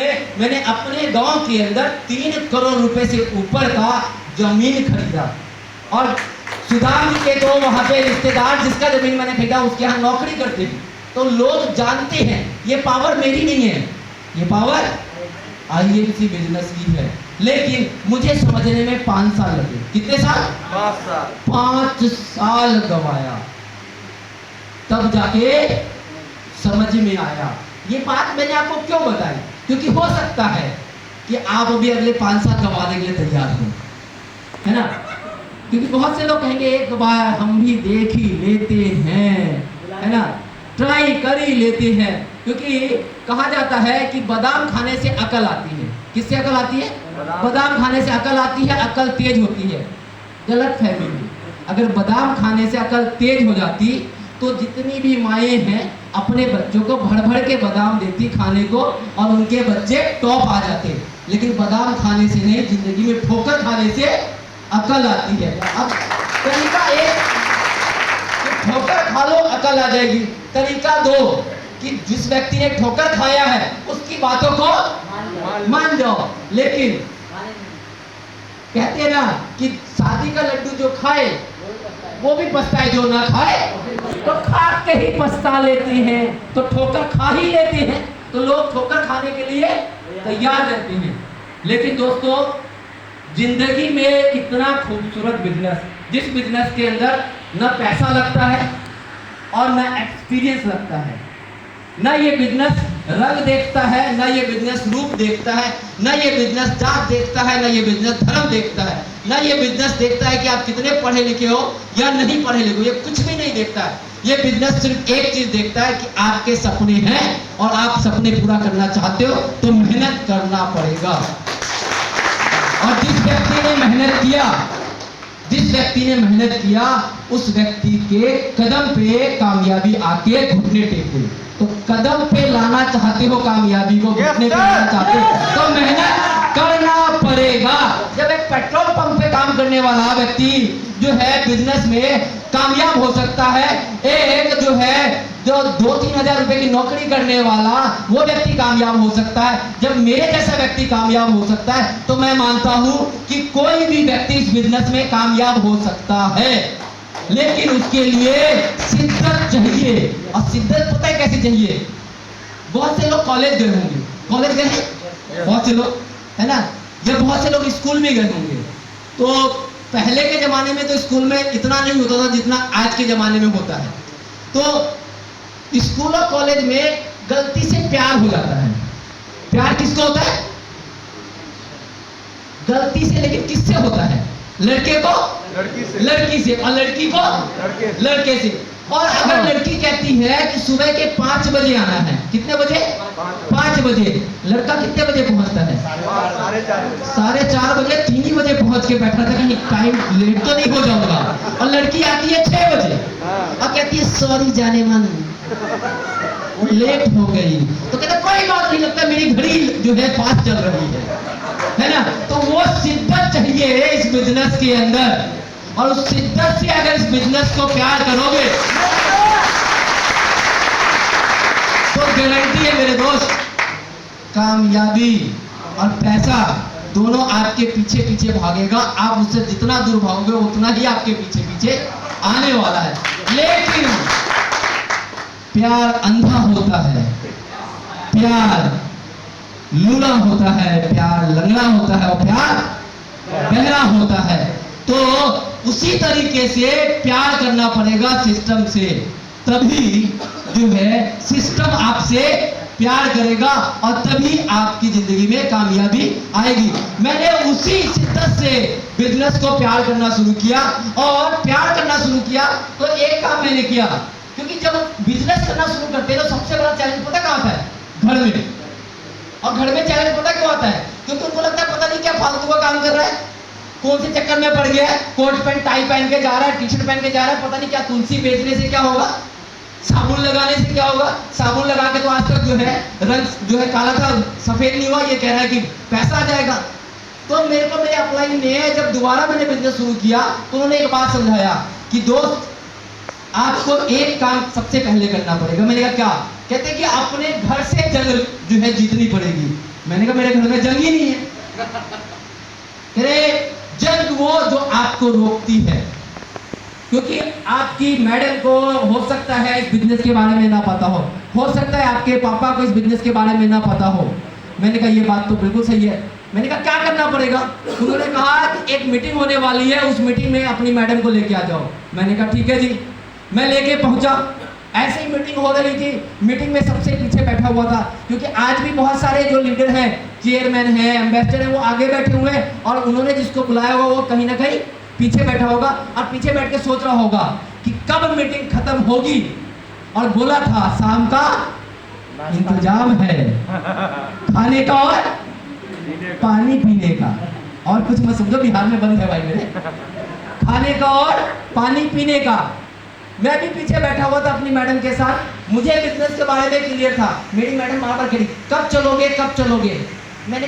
में मैंने अपने गांव के अंदर 3 करोड़ रुपए से ऊपर का जमीन खरीदा। और सुदाम जी के तो वहां पे रिश्तेदार जिसका जमीन मैंने खरीदा उसके यहाँ नौकरी करते हैं, तो लोग जानते हैं ये पावर मेरी नहीं है, ये पावर IFC बिजनेस की है। लेकिन मुझे समझने में 5 साल लगे। कितने साल? 5 साल। 5 साल गवाया, तब जाके समझ में आया। ये बात मैंने आपको क्यों बताई? क्योंकि हो सकता है कि आप अभी अगले 5 साल गवाने के लिए तैयार हो, है ना? क्योंकि बहुत से लोग कहेंगे एक बार हम भी देख ही लेते हैं, है ना, ट्राई कर ही लेते हैं। क्योंकि कहा जाता है कि बादाम खाने से अकल आती है। किससे अकल आती है? बादाम खाने से अकल आती है, अकल तेज होती है। गलत फहमी। अगर बादाम खाने से अकल तेज हो जाती तो जितनी भी माएँ हैं अपने बच्चों को भर भर के बादाम देती खाने को और उनके बच्चे टॉप आ जाते। लेकिन बादाम खाने से नहीं, जिंदगी में ठोकर खाने से अकल आती है। अब तरीका एक कि ठोकर खा लो अकल आ जाएगी। तरीका 2 कि जिस व्यक्ति ने ठोकर खाया है उसकी बातों को मान जाओ। लेकिन कहते हैं ना कि शादी का लड्डू जो खाए वो भी पछताए, जो ना खाए तो खा के ही पछता लेते हैं। तो ठोकर खा ही लेते हैं, तो लोग ठोकर खाने के लिए तैयार रहते हैं। लेकिन दोस्तों, जिंदगी में इतना खूबसूरत बिजनेस, जिस बिजनेस के अंदर न पैसा लगता है और न एक्सपीरियंस लगता है, न ये बिजनेस रंग देखता है, न ये बिजनेस रूप देखता है, न ये बिजनेस जात देखता है, न ये बिजनेस धर्म देखता है, न ये बिजनेस देखता है कि आप कितने पढ़े लिखे हो या नहीं पढ़े लिखे हो, ये कुछ भी नहीं देखता है। ये बिजनेस सिर्फ एक चीज देखता है कि आपके सपने हैं और आप सपने पूरा करना चाहते हो तो मेहनत करना पड़ेगा। और जिस व्यक्ति ने मेहनत किया उस व्यक्ति के कदम पे कामयाबी आके घुटने टेके। तो कदम पे लाना चाहते हो कामयाबी को, घुटने पे लाना चाहते हो तो मेहनत करना पड़ेगा। जब एक पेट्रोल पंप पे काम करने वाला व्यक्ति जो है बिजनेस में कामयाब हो सकता है, एक जो है जो 2-3 हजार रुपए की नौकरी करने वाला वो व्यक्ति कामयाब हो सकता है, जब मेरे जैसा व्यक्ति कामयाब हो सकता है, तो मैं मानता हूं कि कोई भी व्यक्ति इस बिजनेस में कामयाब हो सकता है। लेकिन उसके लिए शिद्दत चाहिए। और शिद्दत पता है कैसे चाहिए? बहुत से लोग कॉलेज गए होंगे, कॉलेज गए बहुत से लोग, है ना, जब बहुत से लोग स्कूल में गए होंगे, तो पहले के जमाने में तो स्कूल में इतना नहीं होता था जितना आज के जमाने में होता है। तो स्कूल और कॉलेज में गलती से प्यार हो जाता है। प्यार किसको होता है? गलती से। लेकिन किससे होता है? लड़के को लड़की से और लड़की को लड़के से। और अगर लड़की कहती है कि सुबह के 5 बजे आना है, कितने बजे? 5 बजे। लड़का कितने बजे पहुंचता है? 4:30 बजे। 3 ही बजे पहुंच के बैठा था कहीं टाइम लेट तो नहीं हो जाऊंगा। और लड़की आती है 6 बजे और कहती है सॉरी जाने मन लेट हो गई। तो कहता कोई बात नहीं, लगता मेरी घड़ी जो है फास्ट चल रही है ना। तो वो शिद्दत चाहिए इस बिजनेस के अंदर, और उस शिद्दत से अगर इस बिजनेस को प्यार करोगे तो गारंटी है मेरे दोस्त, कामयाबी और पैसा दोनों आपके पीछे पीछे भागेगा। आप उससे जितना दूर भागोगे उतना ही आपके पीछे पीछे आने वाला है। लेकिन प्यार अंधा होता है, प्यार लूला होता है, प्यार लंगड़ा होता है और प्यार बहरा होता है। तो उसी तरीके से प्यार करना पड़ेगा सिस्टम से, तभी जो है सिस्टम आपसे प्यार करेगा और तभी आपकी जिंदगी में कामयाबी आएगी। मैंने उसी शिद्दत से बिजनेस को प्यार करना शुरू किया, और प्यार करना शुरू किया तो एक काम मैंने किया, क्योंकि जब बिजनेस करना शुरू करते हैं तो सबसे बड़ा चैलेंज पता क्या होता है? घर में। और घर में चैलेंज पता क्यों आता है? क्योंकि उनको लगता है पता नहीं क्या फालतू का काम कर रहा है, कौन से चक्कर में पड़ गया है, कोट पैंट टाई पहन के जा रहा है, टी शर्ट पहन के जा रहा है, पता नहीं क्या तुलसी बेचने से क्या होगा, साबुन लगाने से क्या होगा। साबुन लगा के तो आज तक जो है रंग जो है काला था सफेद नहीं हुआ, ये कह रहा है कि पैसा आ जाएगा। तो मेरे को मेरे अपलाइन ने जब दोबारा मैंने बिजनेस शुरू किया तो उन्होंने एक बात समझाया कि दोस्त आपको एक काम सबसे पहले करना पड़ेगा। मैंने कहा क्या? कहते कि अपने घर से जंग जो है जीतनी पड़ेगी। मैंने कहा मेरे घर में जंग ही नहीं है। कह रहे जंग वो जो आपको रोकती है, क्योंकि आपकी मैडम को हो सकता है इस बिजनेस के बारे में ना पता हो सकता है आपके पापा को इस बिजनेस के बारे में ना पता हो। मैंने कहा ये बात तो बिल्कुल सही है। मैंने कहा क्या करना पड़ेगा? उन्होंने कहा कि एक मीटिंग होने वाली है, उस मीटिंग में अपनी मैडम को लेके आ जाओ। मैंने कहा ठीक है जी। मैं लेके पहुंचा। ऐसे ही मीटिंग हो रही थी। मीटिंग में सबसे पीछे बैठा हुआ था, क्योंकि आज भी बहुत सारे जो लीडर हैं, चेयरमैन हैं, एम्बेसडर हैं, वो आगे बैठे हुए हैं और उन्होंने जिसको बुलाया होगा वो कहीं ना कहीं पीछे बैठा होगा और पीछे बैठ के सोच रहा होगा कि कब मीटिंग खत्म होगी। और बोला था शाम का इंतजाम है, खाने का और पानी पीने का। और कुछ मत समझो, बिहार में बंद है भाई मेरे। खाने का और पानी पीने का। मैं भी पीछे बैठा हुआ था अपनी मैडम के साथ। मुझे बिजनेस के बारे में क्लियर था। मेरी मैडम वहां पर खड़ी, कब चलोगे कब चलोगे? मैंने